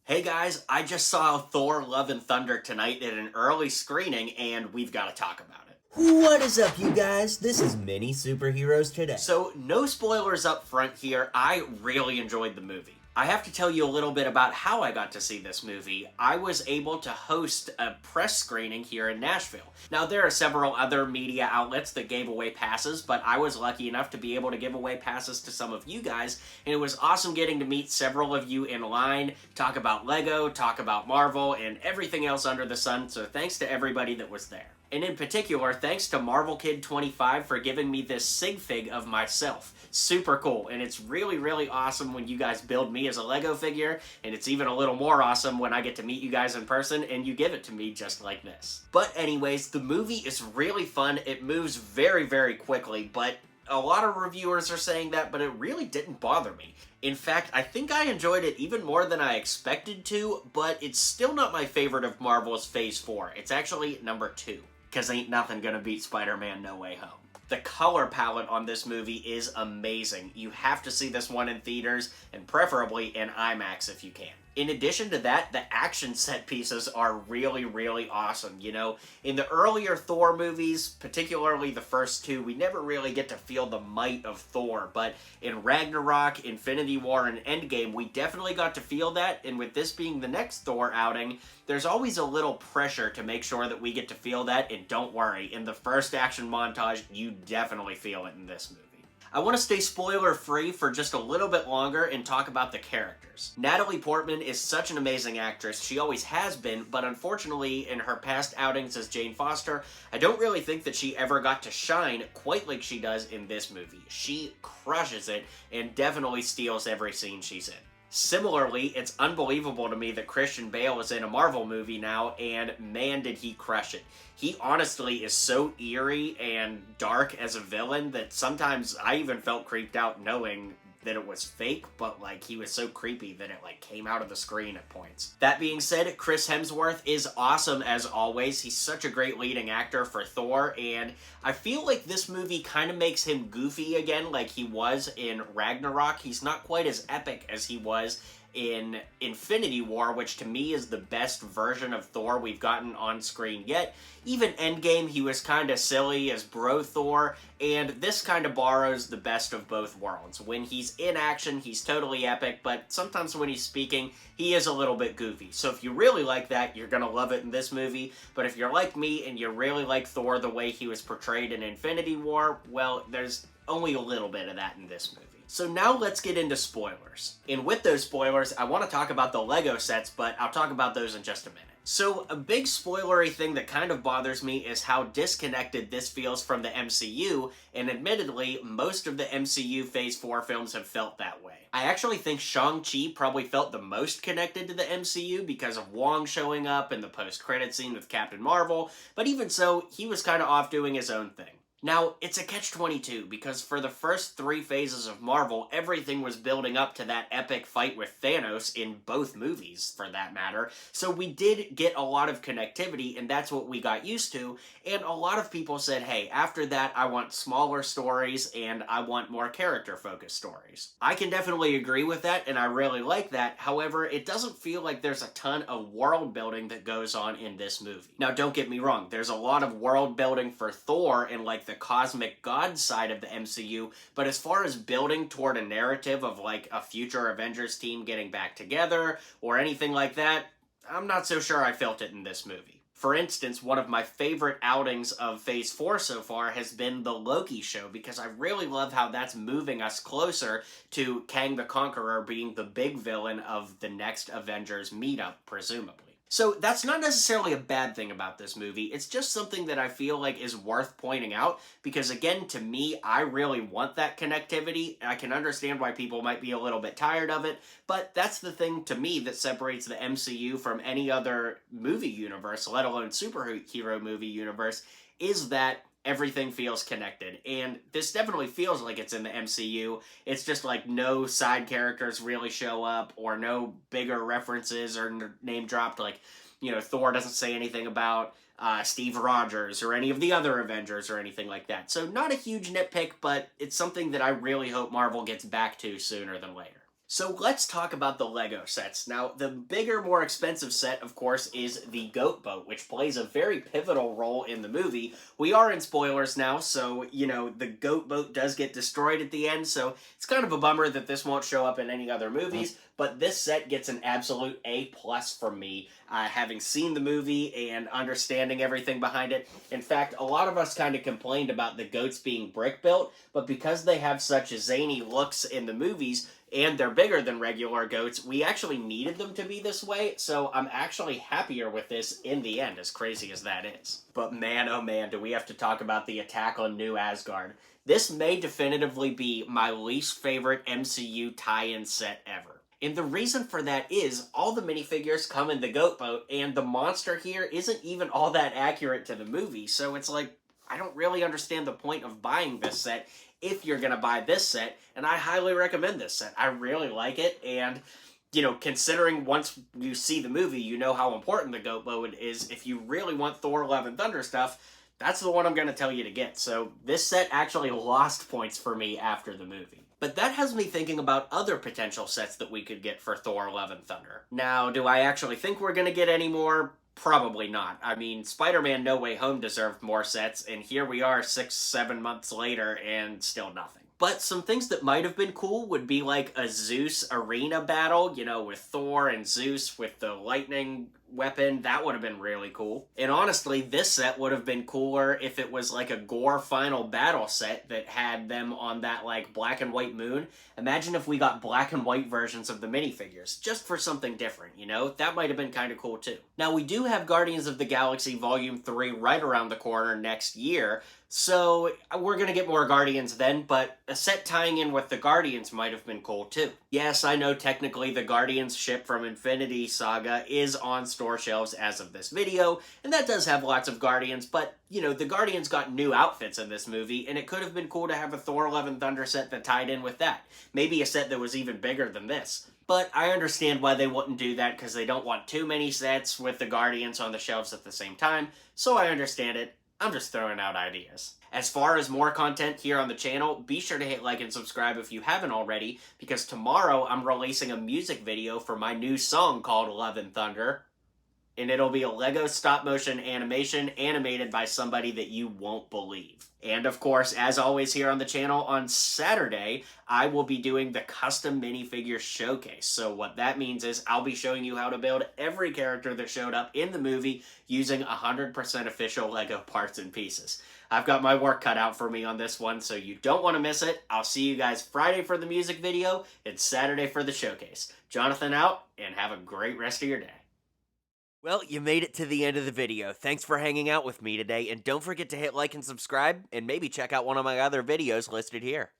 Hey guys, I just saw Thor Love and Thunder tonight at an early screening and we've got to talk about it. What is up, you guys? This is Mini Superheroes Today. So, no spoilers up front here. I really enjoyed the movie. I have to tell you a little bit about how I got to see this movie. I was able to host a press screening here in Nashville. Now, there are several other media outlets that gave away passes, but I was lucky enough to be able to give away passes to some of you guys, and it was awesome getting to meet several of you in line, talk about Lego, talk about Marvel, and everything else under the sun, so thanks to everybody that was there. And in particular, thanks to Marvel Kid 25 for giving me this sig fig of myself. Super cool, and it's really awesome when you guys build me as a Lego figure, and it's even a little more awesome when I get to meet you guys in person and you give it to me just like this. But anyways, the movie is really fun. It moves very quickly, but a lot of reviewers are saying that, but it really didn't bother me. In fact, I think I enjoyed it even more than I expected to, but it's still not my favorite of Marvel's Phase 4. It's actually number 2. Because ain't nothing gonna beat Spider-Man No Way Home. The color palette on this movie is amazing. You have to see this one in theaters, and preferably in IMAX if you can. In addition to that, the action set pieces are really awesome. You know, in the earlier Thor movies, particularly the first two, we never really get to feel the might of Thor, but in Ragnarok, Infinity War, and Endgame, we definitely got to feel that, and with this being the next Thor outing, there's always a little pressure to make sure that we get to feel that, and don't worry, in the first action montage, you definitely feel it in this movie. I want to stay spoiler-free for just a little bit longer and talk about the characters. Natalie Portman is such an amazing actress. She always has been, but unfortunately, in her past outings as Jane Foster, I don't really think that she ever got to shine quite like she does in this movie. She crushes it and definitely steals every scene she's in. Similarly, it's unbelievable to me that Christian Bale is in a Marvel movie now, and man did he crush it. He honestly is so eerie and dark as a villain that sometimes I even felt creeped out knowing that it was fake, but like he was so creepy that it like came out of the screen at points. That being said, Chris Hemsworth is awesome as always. He's such a great leading actor for Thor, and I feel like this movie kind of makes him goofy again like he was in Ragnarok. He's not quite as epic as he was in Infinity War, which to me is the best version of Thor we've gotten on screen yet. Even Endgame, he was kind of silly as bro Thor, and this kind of borrows the best of both worlds. When he's in action, he's totally epic, but sometimes when he's speaking, he is a little bit goofy. So if you really like that, you're gonna love it in this movie, but if you're like me and you really like Thor the way he was portrayed in Infinity War, well, there's only a little bit of that in this movie. So now let's get into spoilers. And with those spoilers, I want to talk about the Lego sets, but I'll talk about those in just a minute. So a big spoilery thing that kind of bothers me is how disconnected this feels from the MCU, and admittedly, most of the MCU Phase 4 films have felt that way. I actually think Shang-Chi probably felt the most connected to the MCU because of Wong showing up in the post-credit scene with Captain Marvel, but even so, he was kind of off doing his own thing. Now, it's a catch-22, because for the first 3 phases of Marvel, everything was building up to that epic fight with Thanos in both movies, for that matter, so we did get a lot of connectivity, and that's what we got used to, and a lot of people said, hey, after that, I want smaller stories, and I want more character-focused stories. I can definitely agree with that, and I really like that. However, it doesn't feel like there's a ton of world building that goes on in this movie. Now, don't get me wrong, there's a lot of world building for Thor and like the cosmic god side of the MCU, but as far as building toward a narrative of like a future Avengers team getting back together or anything like that, I'm not so sure I felt it in this movie. For instance, one of my favorite outings of Phase 4 so far has been the Loki show, because I really love how that's moving us closer to Kang the Conqueror being the big villain of the next Avengers meetup, presumably. So that's not necessarily a bad thing about this movie, it's just something that I feel like is worth pointing out, because again, to me, I really want that connectivity. I can understand why people might be a little bit tired of it, but that's the thing to me that separates the MCU from any other movie universe, let alone superhero movie universe, is that everything feels connected, and this definitely feels like it's in the MCU. It's just like no side characters really show up, or no bigger references or name dropped, like, you know, Thor doesn't say anything about Steve Rogers or any of the other Avengers or anything like that. So not a huge nitpick, but it's something that I really hope Marvel gets back to sooner than later. So let's talk about the Lego sets. Now, the bigger, more expensive set, of course, is the Goat Boat, which plays a very pivotal role in the movie. We are in spoilers now, so, the Goat Boat does get destroyed at the end, so it's kind of a bummer that this won't show up in any other movies, but this set gets an absolute A+ plus from me, having seen the movie and understanding everything behind it. In fact, a lot of us kind of complained about the goats being brick built, but because they have such zany looks in the movies, and they're bigger than regular goats, we actually needed them to be this way, so I'm actually happier with this in the end, as crazy as that is. But man, oh man, do we have to talk about the attack on New Asgard. This may definitively be my least favorite MCU tie-in set ever. And the reason for that is, all the minifigures come in the Goat Boat, and the monster here isn't even all that accurate to the movie, so it's like, I don't really understand the point of buying this set if you're going to buy this set, and I highly recommend this set. I really like it, and, considering once you see the movie, you know how important the Goat Boat is. If you really want Thor Love and Thunder stuff, that's the one I'm going to tell you to get. So this set actually lost points for me after the movie. But that has me thinking about other potential sets that we could get for Thor Love and Thunder. Now, do I actually think we're going to get any more? Probably not. I mean, Spider-Man No Way Home deserved more sets, and here we are 6-7 months later, and still nothing. But some things that might have been cool would be like a Zeus arena battle, with Thor and Zeus with the lightning weapon. That would have been really cool. And honestly, this set would have been cooler if it was like a Gore final battle set that had them on that like black and white moon. Imagine if we got black and white versions of the minifigures, just for something different, That might have been kind of cool too. Now, we do have Guardians of the Galaxy Volume 3 right around the corner next year, so we're going to get more Guardians then, but a set tying in with the Guardians might have been cool too. Yes, I know technically the Guardians ship from Infinity Saga is on store shelves as of this video, and that does have lots of Guardians, but, the Guardians got new outfits in this movie, and it could have been cool to have a Thor Love and Thunder set that tied in with that. Maybe a set that was even bigger than this. But I understand why they wouldn't do that, because they don't want too many sets with the Guardians on the shelves at the same time, so I understand it. I'm just throwing out ideas. As far as more content here on the channel, be sure to hit like and subscribe if you haven't already, because tomorrow I'm releasing a music video for my new song called Love and Thunder, and it'll be a Lego stop-motion animation animated by somebody that you won't believe. And of course, as always here on the channel, on Saturday, I will be doing the custom minifigure showcase. So what that means is I'll be showing you how to build every character that showed up in the movie using 100% official Lego parts and pieces. I've got my work cut out for me on this one, so you don't want to miss it. I'll see you guys Friday for the music video and Saturday for the showcase. Jonathan out, and have a great rest of your day. Well, you made it to the end of the video. Thanks for hanging out with me today, and don't forget to hit like and subscribe, and maybe check out one of my other videos listed here.